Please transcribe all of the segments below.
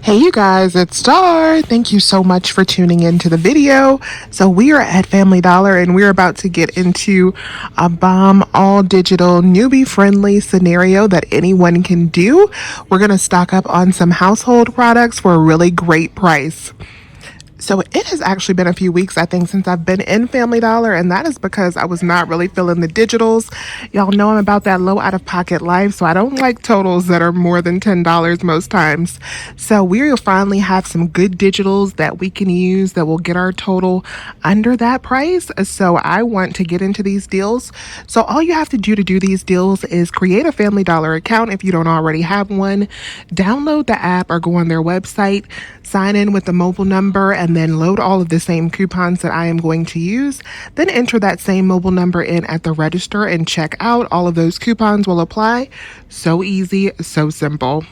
Hey you guys, it's Star. Thank you so much for tuning into the video. So we are at Family Dollar and we're about to get into a bomb all digital newbie friendly scenario that anyone can do. We're going to stock up on some household products for a really great price. So it has actually been a few weeks, I think, since I've been in Family Dollar, and that is because I was not really feeling the digitals. Y'all know I'm about that low out-of-pocket life, so I don't like totals that are more than $10 most times. So we'll finally have some good digitals that we can use that will get our total under that price. So I want to get into these deals. So all you have to do these deals is create a Family Dollar account if you don't already have one, download the app or go on their website, sign in with the mobile number, and then load all of the same coupons that I am going to use. Then enter that same mobile number in at the register and check out. All of those coupons will apply. So easy, so simple.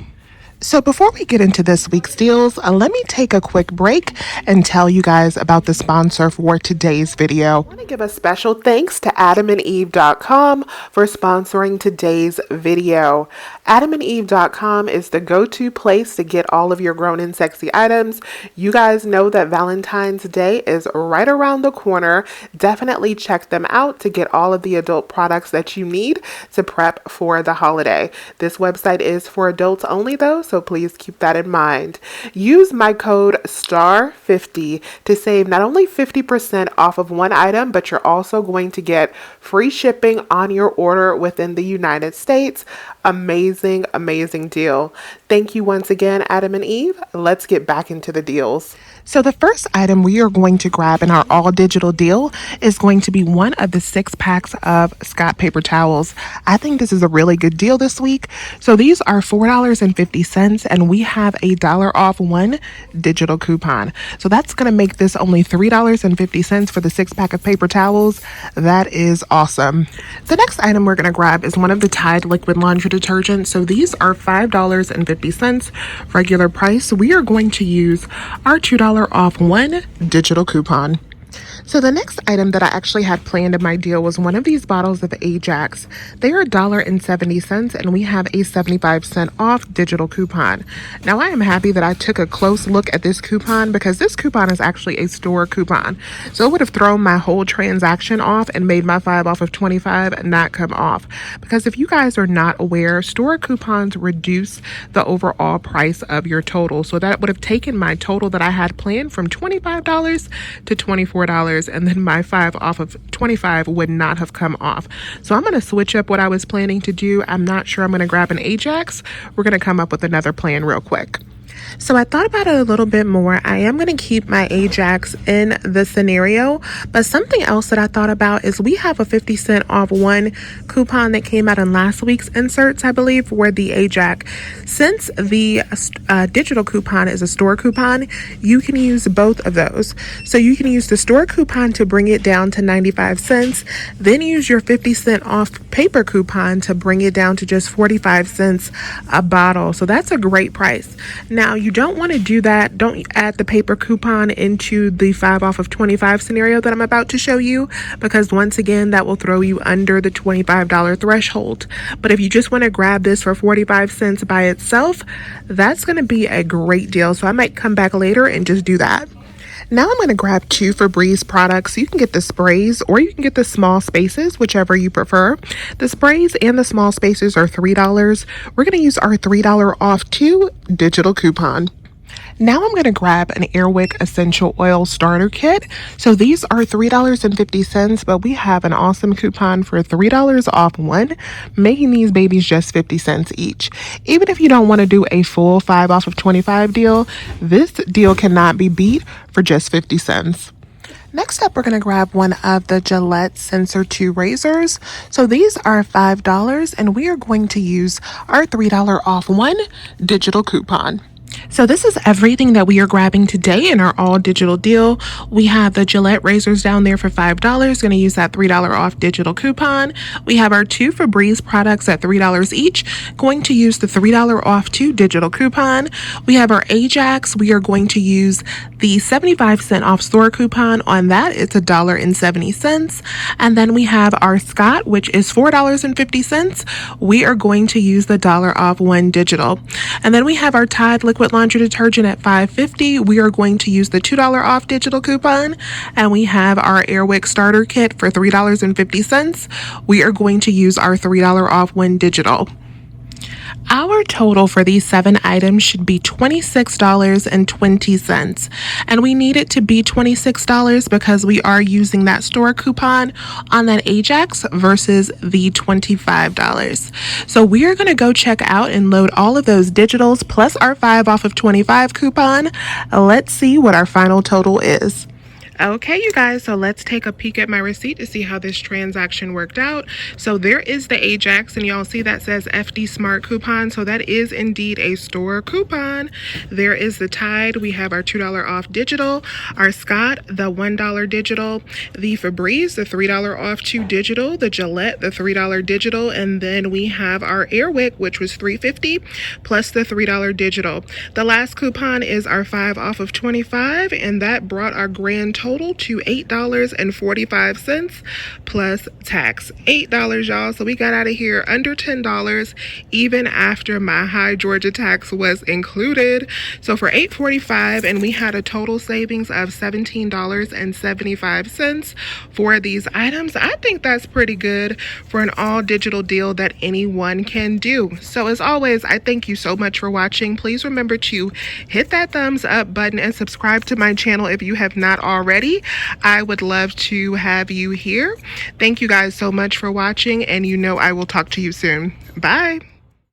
So before we get into this week's deals, let me take a quick break and tell you guys about the sponsor for today's video. I want to give a special thanks to AdamandEve.com for sponsoring today's video. AdamandEve.com is the go-to place to get all of your grown and sexy items. You guys know that Valentine's Day is right around the corner. Definitely check them out to get all of the adult products that you need to prep for the holiday. This website is for adults only though, so please keep that in mind. Use my code STAR50 to save not only 50% off of one item, but you're also going to get free shipping on your order within the United States. Amazing, amazing deal. Thank you once again, Adam and Eve. Let's get back into the deals. So the first item we are going to grab in our all digital deal is going to be one of the 6 packs of Scott paper towels. I think this is a really good deal this week. So these are $4.50 and we have a $1 off one digital coupon. So that's going to make this only $3.50 for the 6 pack of paper towels. That is awesome. The next item we're going to grab is one of the Tide liquid laundry detergents. So these are $5.50 regular price. We are going to use our $2 off one digital coupon. So the next item that I actually had planned in my deal was one of these bottles of Ajax. They are $1.70 and we have a 75-cent off digital coupon. Now I am happy that I took a close look at this coupon because this coupon is actually a store coupon. So it would have thrown my whole transaction off and made my 5 off of 25 not come off. Because if you guys are not aware, store coupons reduce the overall price of your total. So that would have taken my total that I had planned from $25 to $24. And then my 5 off of 25 would not have come off. So I'm going to switch up what I was planning to do. I'm not sure I'm going to grab an Ajax. We're going to come up with another plan real quick. So I thought about it a little bit more. I am going to keep my Ajax in the scenario, but something else that I thought about is we have a 50-cent off one coupon that came out in last week's inserts, I believe, for the Ajax. Since the digital coupon is a store coupon, you can use both of those. So you can use the store coupon to bring it down to 95 cents, then use your 50-cent off paper coupon to bring it down to just 45 cents a bottle. So that's a great price. Now, you don't want to do that. Don't add the paper coupon into the 5 off of 25 scenario that I'm about to show you, because once again, that will throw you under the $25 threshold. But if you just want to grab this for 45 cents by itself, that's going to be a great deal. So I might come back later and just do that. Now I'm going to grab 2 Febreze products. You can get the sprays or you can get the small spaces, whichever you prefer. The sprays and the small spaces are $3. We're going to use our $3 off 2 digital coupon. Now I'm going to grab an Airwick Essential Oil Starter Kit. So these are $3.50, but we have an awesome coupon for $3 off one, making these babies just 50 cents each. Even if you don't want to do a full 5 off of 25 deal, this deal cannot be beat for just 50 cents. Next up, we're going to grab one of the Gillette Sensor 2 razors. So these are $5 and we are going to use our $3 off one digital coupon. So this is everything that we are grabbing today in our all digital deal. We have the Gillette razors down there for $5. Going to use that $3 off digital coupon. We have our 2 Febreze products at $3 each. Going to use the $3 off 2 digital coupon. We have our Ajax. We are going to use the 75-cent off store coupon. On that, it's $1.70. And then we have our Scott, which is $4.50. We are going to use the $1 off one digital. And then we have our Tide liquid laundry laundry detergent at $5.50, we are going to use the $2 off digital coupon. And we have our Airwick starter kit for $3.50. We are going to use our $3 off when digital. Our total for these 7 items should be $26.20. And we need it to be $26 because we are using that store coupon on that Ajax versus the $25. So we are going to go check out and load all of those digitals plus our 5 off of 25 coupon. Let's see what our final total is. Okay, you guys, so let's take a peek at my receipt to see how this transaction worked out. So there is the Ajax, and y'all see that says FD Smart coupon. So that is indeed a store coupon. There is the Tide. We have our $2 off digital, our Scott, the $1 digital, the Febreze, the $3 off 2 digital, the Gillette, the $3 digital, and then we have our Airwick, which was $3.50 plus the $3 digital. The last coupon is our 5 off of 25, and that brought our grand total to $8.45 plus tax. $8, y'all. So we got out of here under $10, even after my high Georgia tax was included. So for $8.45, and we had a total savings of $17.75 for these items. I think that's pretty good for an all digital deal that anyone can do. So as always, I thank you so much for watching. Please remember to hit that thumbs up button and subscribe to my channel if you have not already. I would love to have you here. Thank you guys so much for watching, and you know I will talk to you soon. Bye.